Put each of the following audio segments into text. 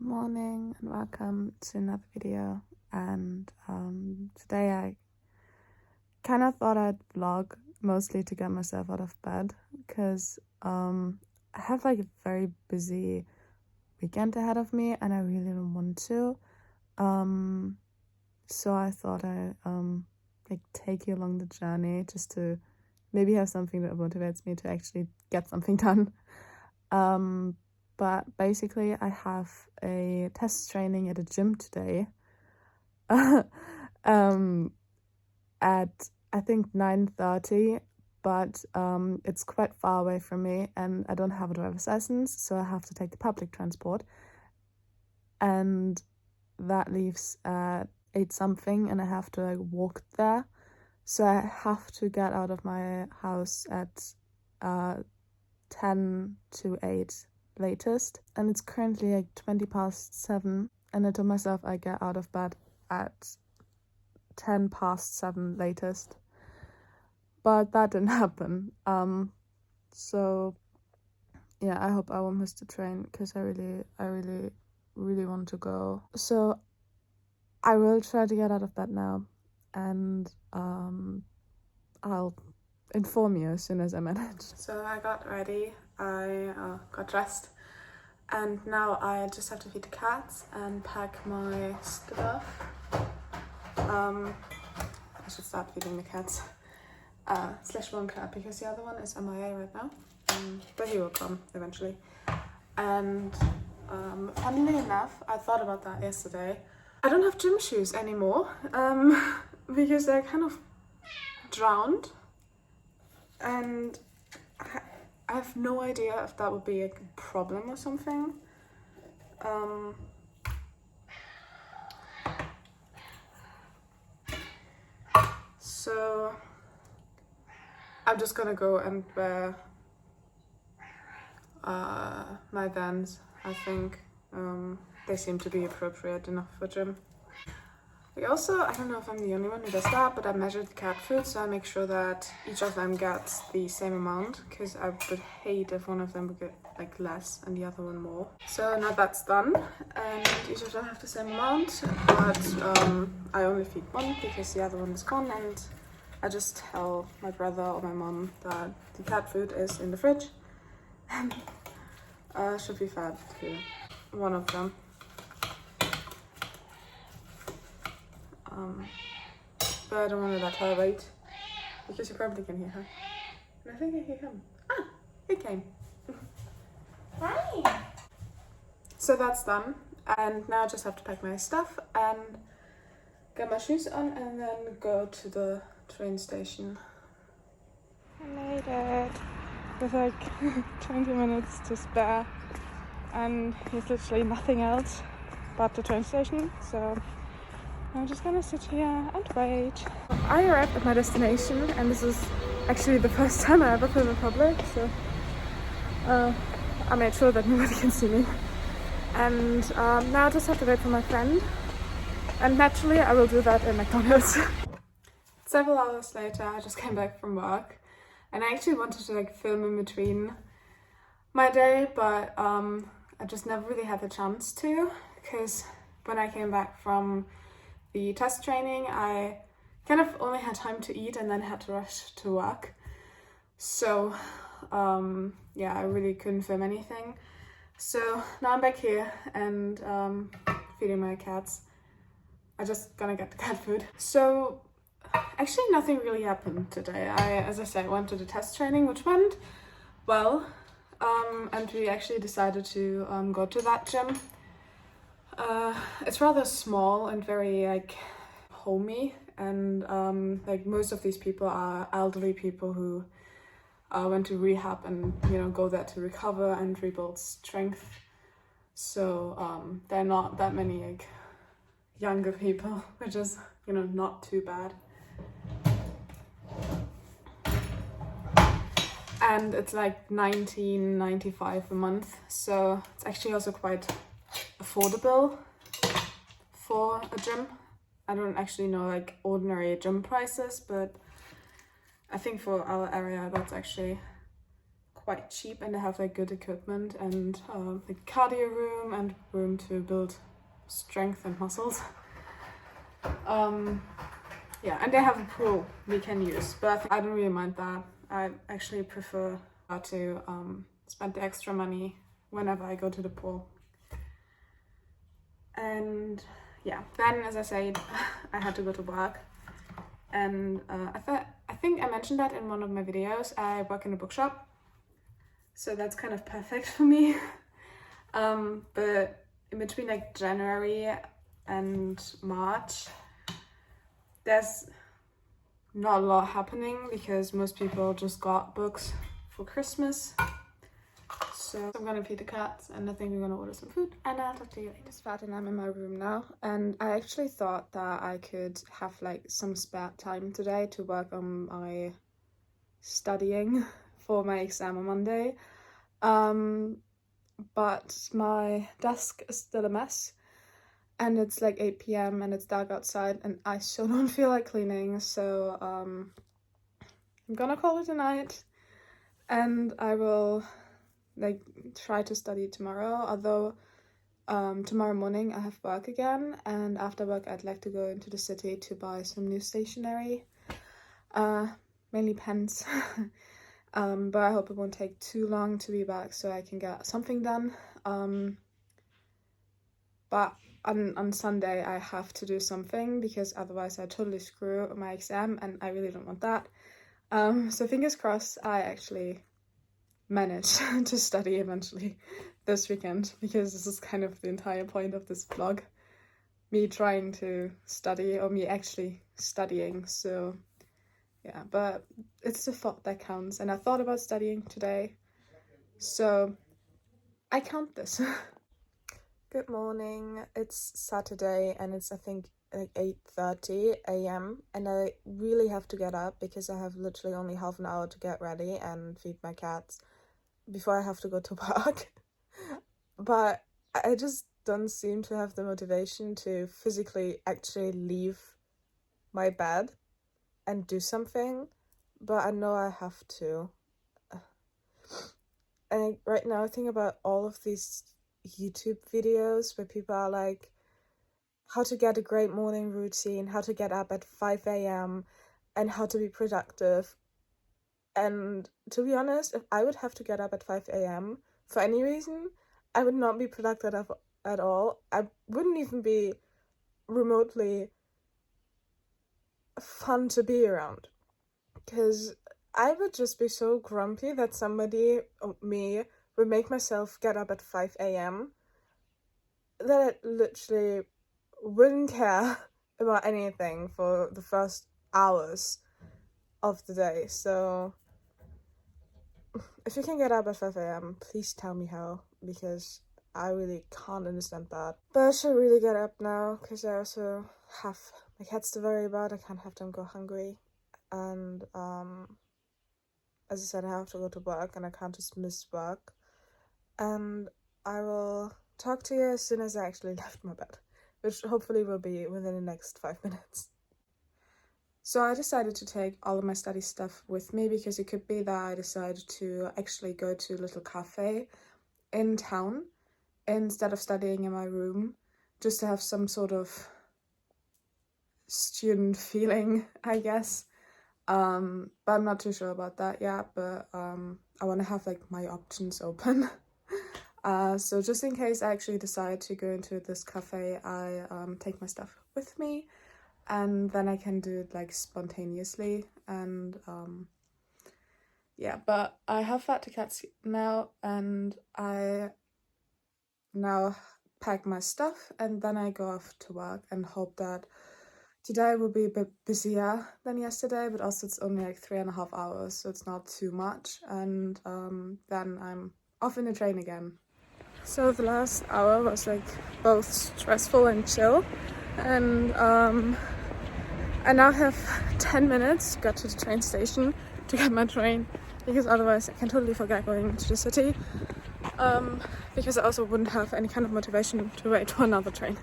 Morning and welcome to another video. And today I kind of thought I'd vlog mostly to get myself out of bed because I have like a very busy weekend ahead of me and I really don't want to. So I thought I'd like take you along the journey just to maybe have something that motivates me to actually get something done. But basically I have a test training at a gym today at I think 9:30, but it's quite far away from me and I don't have a driver's license, so I have to take the public transport, and that leaves at 8 something and I have to like walk there, so I have to get out of my house at 10 to 8 latest, and it's currently like 20 past 7 and I told myself I get out of bed at 10 past 7 latest, but that didn't happen. So yeah, I hope I won't miss the train because I really want to go. So I will try to get out of bed now, and I'll inform you as soon as I manage. So I got ready, I got dressed, and now I just have to feed the cats and pack my stuff. I should start feeding the cats. Slash one cat because the other one is MIA right now, but he will come eventually. And funnily enough, I thought about that yesterday. I don't have gym shoes anymore because they're kind of drowned, and I have no idea if that would be a problem or something. So I'm just gonna go and wear my Vans. I think they seem to be appropriate enough for gym. I don't know if I'm the only one who does that, but I measured the cat food, so I make sure that each of them gets the same amount, because I would hate if one of them would get like less and the other one more. So now that's done, and each of them have the same amount, but I only feed one because the other one is gone, and I just tell my brother or my mom that the cat food is in the fridge and should be fed to one of them. But I don't want to let her wait because you probably can hear her. And I think I hear him. Ah, he came. Hi. So that's done, and now I just have to pack my stuff and get my shoes on and then go to the train station. I made it with like 20 minutes to spare, and there's literally nothing else but the train station, so I'm just gonna sit here and wait. I arrived at my destination, and this is actually the first time I ever film in public, so I made sure that nobody can see me. And now I just have to wait for my friend, and naturally I will do that in McDonald's. Several hours later, I just came back from work, and I actually wanted to like film in between my day, but I just never really had the chance to, because when I came back from the test training, I kind of only had time to eat and then had to rush to work. So yeah, I really couldn't film anything. So now I'm back here and feeding my cats. I just gonna get the cat food. So actually nothing really happened today. As I said, went to the test training, which went well, and we actually decided to go to that gym. It's rather small and very like homey, and like most of these people are elderly people who went to rehab and go there to recover and rebuild strength. So there are not that many like younger people, which is not too bad. And it's like $19.95 a month, so it's actually also quite affordable for a gym. I don't actually know like ordinary gym prices, but I think for our area that's actually quite cheap, and they have like good equipment and like cardio room and room to build strength and muscles. Yeah, and they have a pool we can use, but I don't really mind that. I actually prefer to spend the extra money whenever I go to the pool. And yeah, then as I said, I had to go to work, and I think I mentioned that in one of my videos. I work in a bookshop, so that's kind of perfect for me. But in between like January and March, there's not a lot happening because most people just got books for Christmas. So I'm gonna feed the cats, and I think we're gonna order some food, and I'll talk to you later. It's fat and I'm in my room now, and I actually thought that I could have like some spare time today to work on my studying for my exam on Monday. But my desk is still a mess, and it's like 8 p.m. and it's dark outside, and I still don't feel like cleaning, so I'm gonna call it a night, and I will like try to study tomorrow, although tomorrow morning I have work again, and after work I'd like to go into the city to buy some new stationery, mainly pens. But I hope it won't take too long to be back so I can get something done. But on Sunday I have to do something because otherwise I totally screw my exam, and I really don't want that. So fingers crossed I actually manage to study eventually this weekend, because this is kind of the entire point of this vlog, me trying to study or me actually studying. So yeah, but it's the thought that counts, and I thought about studying today, so I count this. Good morning, it's Saturday and it's I think like 8:30 a.m. and I really have to get up because I have literally only half an hour to get ready and feed my cats before I have to go to work. But I just don't seem to have the motivation to physically actually leave my bed and do something, but I know I have to. And right now I think about all of these YouTube videos where people are like, how to get a great morning routine, how to get up at 5 a.m. and how to be productive. And to be honest, if I would have to get up at 5 a.m. for any reason, I would not be productive at all. I wouldn't even be remotely fun to be around, because I would just be so grumpy that somebody, or me, would make myself get up at 5 a.m. that I literally wouldn't care about anything for the first hours of the day. So if you can get up at 5 a.m, please tell me how, because I really can't understand that. But I should really get up now, because I also have my cats to worry about. I can't have them go hungry, and as I said, I have to go to work and I can't just miss work. And I will talk to you as soon as I actually left my bed, which hopefully will be within the next 5 minutes. So I decided to take all of my study stuff with me, because it could be that I decided to actually go to a little cafe in town instead of studying in my room, just to have some sort of student feeling, I guess. But I'm not too sure about that yet, but I want to have like my options open. So just in case I actually decide to go into this cafe, I take my stuff with me, and then I can do it like spontaneously. And yeah, but I have fed the cats now, and I now pack my stuff, and then I go off to work and hope that today will be a bit busier than yesterday, but also it's only like 3.5 hours, so it's not too much. And then I'm off in the train again. So the last hour was like both stressful and chill, and I now have 10 minutes to get to the train station to get my train, because otherwise I can totally forget going to the city, because I also wouldn't have any kind of motivation to wait for another train.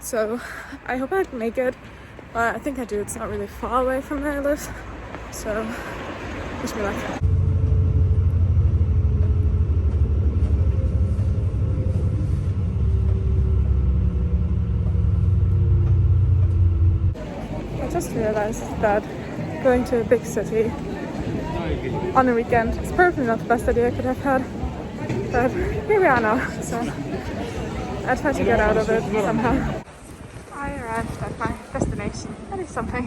So I hope I can make it, but I think I do. It's not really far away from where I live, so wish me luck. just realized that going to a big city on a weekend is probably not the best idea I could have had. But here we are now, so I try to get out of it somehow. I arrived at my destination. That is something.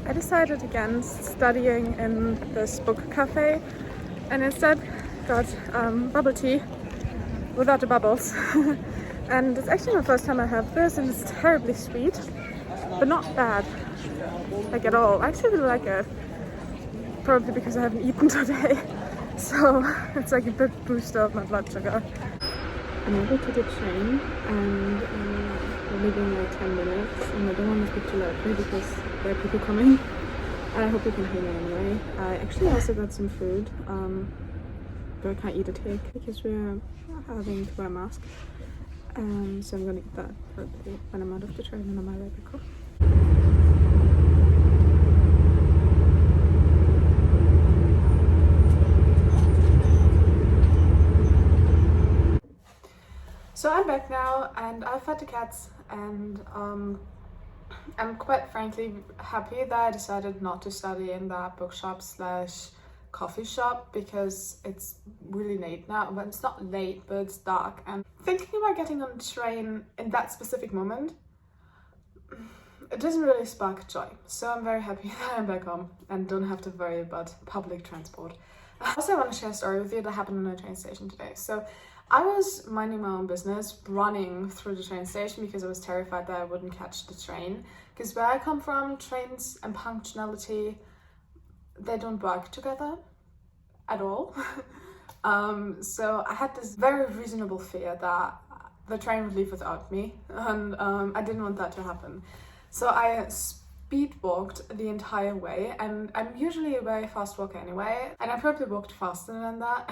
I decided against studying in this book cafe and instead got bubble tea without the bubbles. And it's actually my first time I have this, and it's terribly sweet, but not bad, like at all. I actually really like it, probably because I haven't eaten today, so it's like a big booster of my blood sugar. I'm over to the train, and we're leaving like 10 minutes, and I don't want to speak too loudly because there are people coming. I hope you can hear me anyway. I actually also got some food, but I can't eat it here because we're having to wear a mask. So I'm gonna eat that probably when I'm out of the train and on my way back home. So I'm back now and I've fed the cats, and I'm quite frankly happy that I decided not to study in that bookshop slash coffee shop because it's really late now. Well, it's not late, but it's dark, and thinking about getting on the train in that specific moment, it doesn't really spark joy. So I'm very happy that I'm back home and don't have to worry about public transport. Also, I want to share a story with you that happened on a train station today. So I was minding my own business, running through the train station because I was terrified that I wouldn't catch the train. Because where I come from, trains and punctuality, they don't work together at all. So I had this very reasonable fear that the train would leave without me, and I didn't want that to happen. So I speed walked the entire way, and I'm usually a very fast walker anyway, and I probably walked faster than that.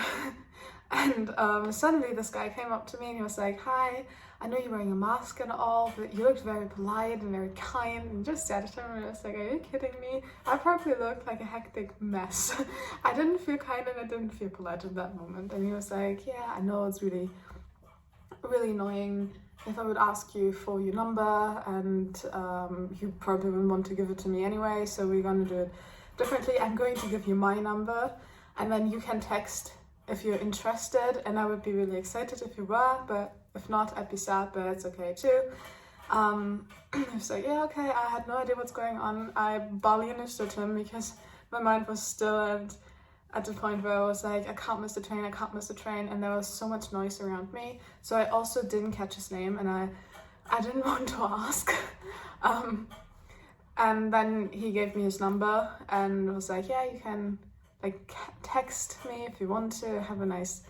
And suddenly this guy came up to me and he was like, "Hi, I know you're wearing a mask and all, but you looked very polite and very kind," and just said it to him, and I was like, "Are you kidding me?" I probably looked like a hectic mess. I didn't feel kind and I didn't feel polite in that moment. And he was like, "Yeah, I know it's really annoying if I would ask you for your number, and you probably wouldn't want to give it to me anyway, so we're gonna do it differently. I'm going to give you my number, and then you can text if you're interested, and I would be really excited if you were, but if not, I'd be sad, but it's okay too." He was like, "Yeah, okay." I had no idea what's going on. I barely understood him because my mind was still at the point where I was like, I can't miss the train, I can't miss the train, and there was so much noise around me. So I also didn't catch his name, and I didn't want to ask. And then he gave me his number and was like, "Yeah, you can like text me if you want to. Have a nice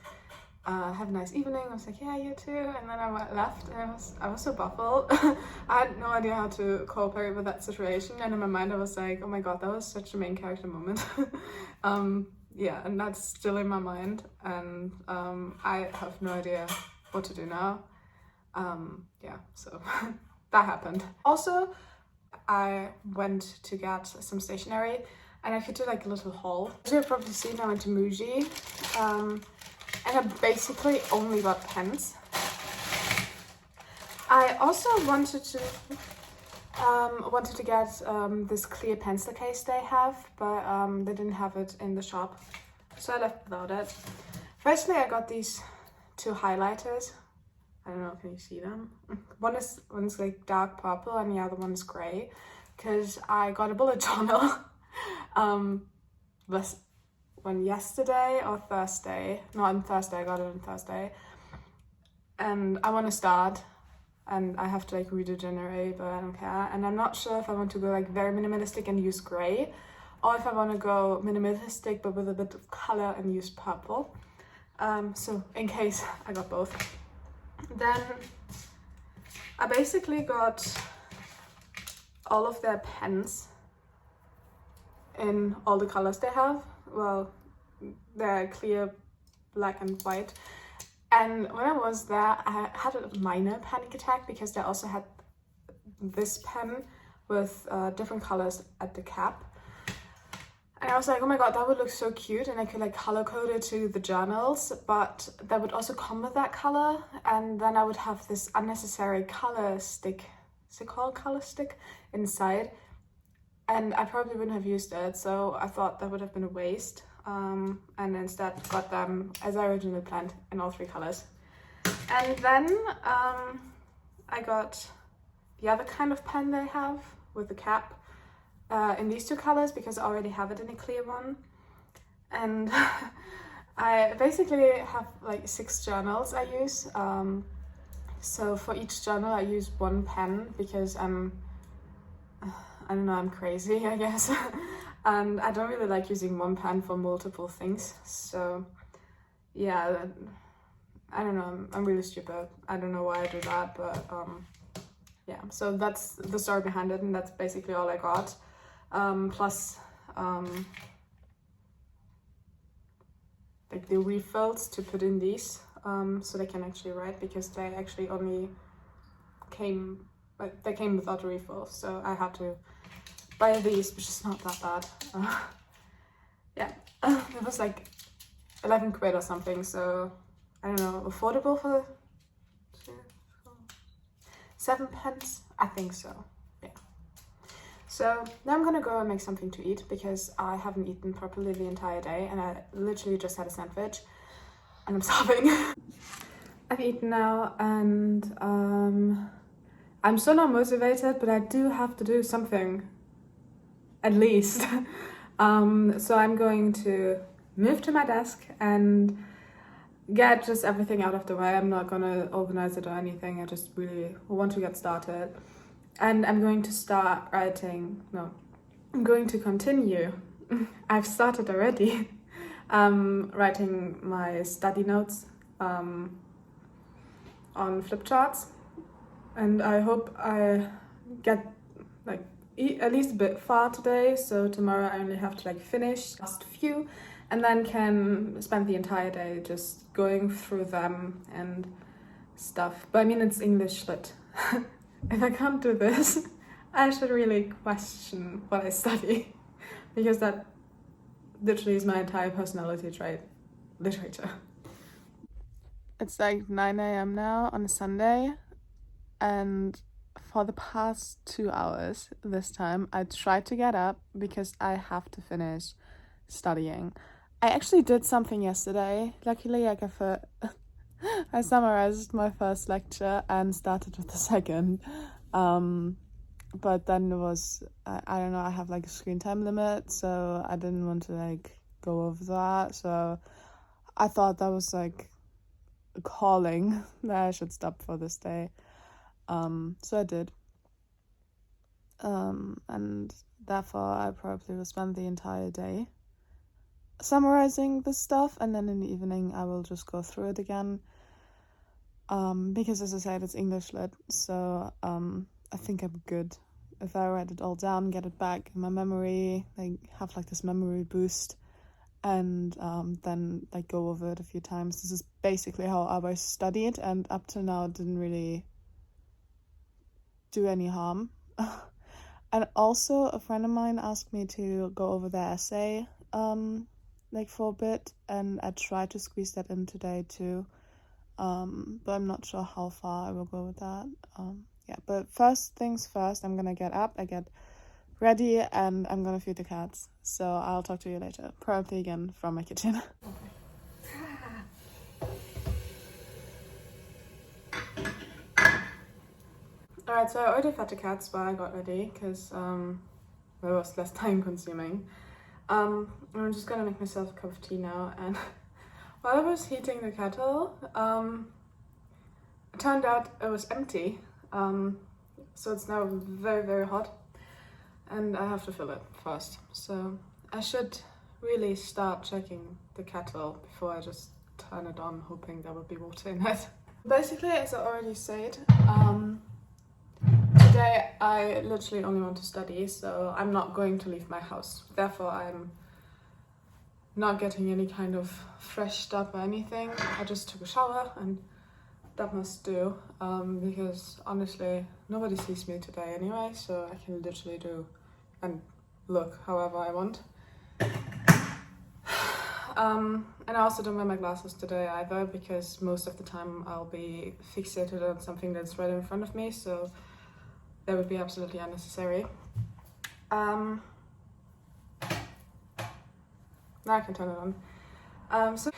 evening." I was like, "Yeah, you too." And then I left, and I was so baffled. I had no idea how to cooperate with that situation, and in my mind I was like, "Oh my god, that was such a main character moment." Yeah, and that's still in my mind, and I have no idea what to do now. Yeah, so that happened. Also, I went to get some stationery, and I could do like a little haul. As you've probably seen, I went to Muji, and I basically only got pens. I also wanted to get this clear pencil case they have, but they didn't have it in the shop, so I left without it. Firstly, I got these two highlighters. I don't know if you see them. One is like dark purple and the other one is grey, because I got a bullet journal this one yesterday or Thursday. No, on Thursday. I got it on Thursday, and I want to start. And I have to like regenerate, but I don't care. And I'm not sure if I want to go like very minimalistic and use grey, or if I want to go minimalistic but with a bit of color and use purple. So in case I got both. Then I basically got all of their pens in all the colors they have. Well, they're clear, black and white. And when I was there, I had a minor panic attack because they also had this pen with different colors at the cap. And I was like, oh my god, that would look so cute, and I could like color code it to the journals, but that would also come with that color, and then I would have this unnecessary color stick, is it called color stick, inside, and I probably wouldn't have used it, so I thought that would have been a waste, and instead got them as I originally planned in all 3 colors. And then I got the other kind of pen they have with the cap, in these 2 colors, because I already have it in a clear one. And I basically have like 6 journals I use. So for each journal I use 1 pen, because I don't know, I'm crazy, I guess. And I don't really like using 1 pen for multiple things. So yeah, I don't know, I'm really stupid. I don't know why I do that, but yeah, so that's the story behind it, and that's basically all I got. Plus like the refills to put in these, so they can actually write, because they actually only came, like, they came without a refill, so I had to buy these, which is not that bad. Yeah, it was like 11 quid or something, so I don't know, affordable for 7 pence? I think so, yeah. So now I'm gonna go and make something to eat, because I haven't eaten properly the entire day, and I literally just had a sandwich and I'm starving. I've eaten now, and I'm still not motivated, but I do have to do something, at least. So I'm going to move to my desk and get just everything out of the way. I'm not gonna organize it or anything, I just really want to get started. And I'm going to start writing, no, I'm going to continue. I've started already writing my study notes on flip charts, and I hope I get like at least a bit far today, so tomorrow I only have to like finish last few, and then can spend the entire day just going through them and stuff. But I mean, it's English lit. If I can't do this, I should really question what I study, because that literally is my entire personality trait, literature. It's like 9 a.m. now on a Sunday, and for the past 2 hours this time, I tried to get up because I have to finish studying. I actually did something yesterday. Luckily, I summarized my first lecture and started with the second. But then it was, I don't know, I have like a screen time limit, so I didn't want to like go over that. So I thought that was like a calling that I should stop for this day. So I did. And therefore I probably will spend the entire day summarizing this stuff, and then in the evening I will just go through it again. Because as I said, it's English lit, so I think I'm good if I write it all down, get it back in my memory, like have like this memory boost, and then like go over it a few times. This is basically how I always studied, and up to now it didn't really do any harm. And also a friend of mine asked me to go over their essay like for a bit, and I tried to squeeze that in today too. But I'm not sure how far I will go with that. Yeah, but first things first, I'm gonna get up, I get ready, and I'm gonna feed the cats. So I'll talk to you later, probably again from my kitchen. Alright, so I already fed the cats while I got ready, because it was less time consuming. I'm just gonna make myself a cup of tea now, and while I was heating the kettle, it turned out it was empty, so it's now very, very hot, and I have to fill it first. So I should really start checking the kettle before I just turn it on, hoping there will be water in it. Basically, as I already said, today I literally only want to study, so I'm not going to leave my house. Therefore, I'm not getting any kind of freshed up or anything. I just took a shower, and that must do, because honestly nobody sees me today anyway, so I can literally do and look however I want. And I also don't wear my glasses today either, because most of the time I'll be fixated on something that's right in front of me, so that would be absolutely unnecessary. Now I can turn it on. So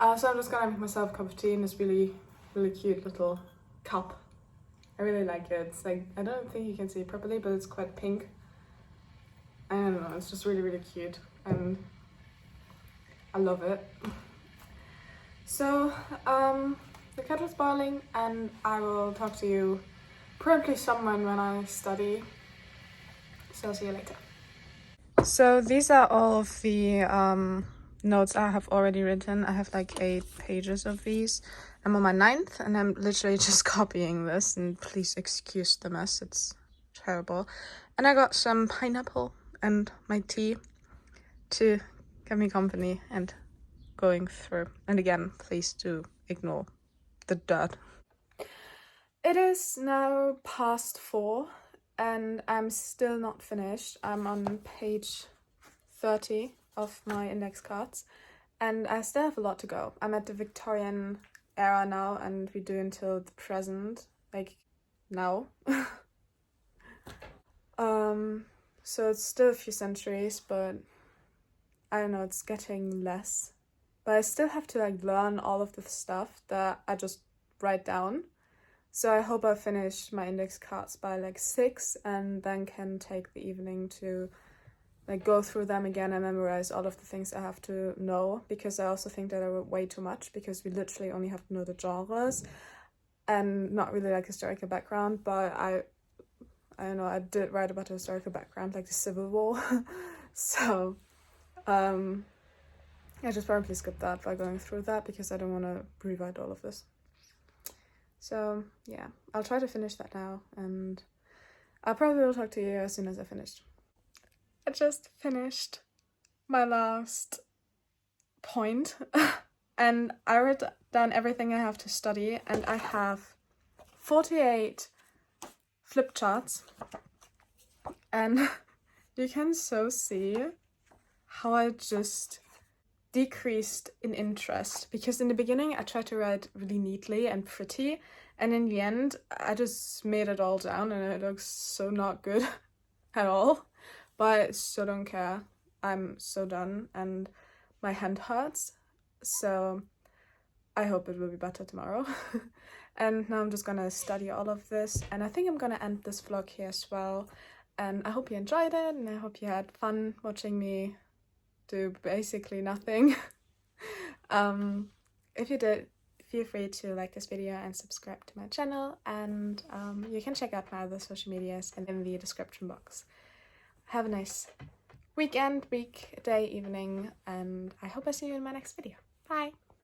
I'm just gonna make myself a cup of tea in this really cute little cup. I really like it. It's like, I don't think you can see it properly, but it's quite pink. I don't know, it's just really cute, and I love it. So, the kettle's boiling, and I will talk to you probably someone when I study. So I'll see you later. So these are all of the notes I have already written. I have like 8 pages of these. I'm on my 9th, and I'm literally just copying this, and please excuse the mess, it's terrible. And I got some pineapple and my tea to give me company and going through. And again, please do ignore the dirt. It is now past 4 and I'm still not finished. I'm on page 30 of my index cards and I still have a lot to go. I'm at the Victorian era now, and we do until the present, like now. So it's still a few centuries, but I don't know, it's getting less. But I still have to like learn all of the stuff that I just write down. So I hope I finish my index cards by like 6 and then can take the evening to like go through them again and memorize all of the things I have to know, because I also think that are way too much, because we literally only have to know the genres and not really like historical background. But I don't know, I did write about the historical background, like the Civil War. So I just probably skipped that by going through that, because I don't want to rewrite all of this. So yeah, I'll try to finish that now, and I probably will talk to you as soon as I finished. I just finished my last point and I wrote down everything I have to study, and I have 48 flip charts, and you can so see how I just decreased in interest, because in the beginning I tried to write really neatly and pretty, and in the end I just made it all down and it looks so not good at all. But I so don't care. I'm so done and my hand hurts, so I hope it will be better tomorrow. And now I'm just gonna study all of this, and I think I'm gonna end this vlog here as well. And I hope you enjoyed it, and I hope you had fun watching me do basically nothing. If you did, feel free to like this video and subscribe to my channel, and you can check out my other social medias in the description box. Have a nice weekend, week, day, evening, and I hope I see you in my next video. Bye!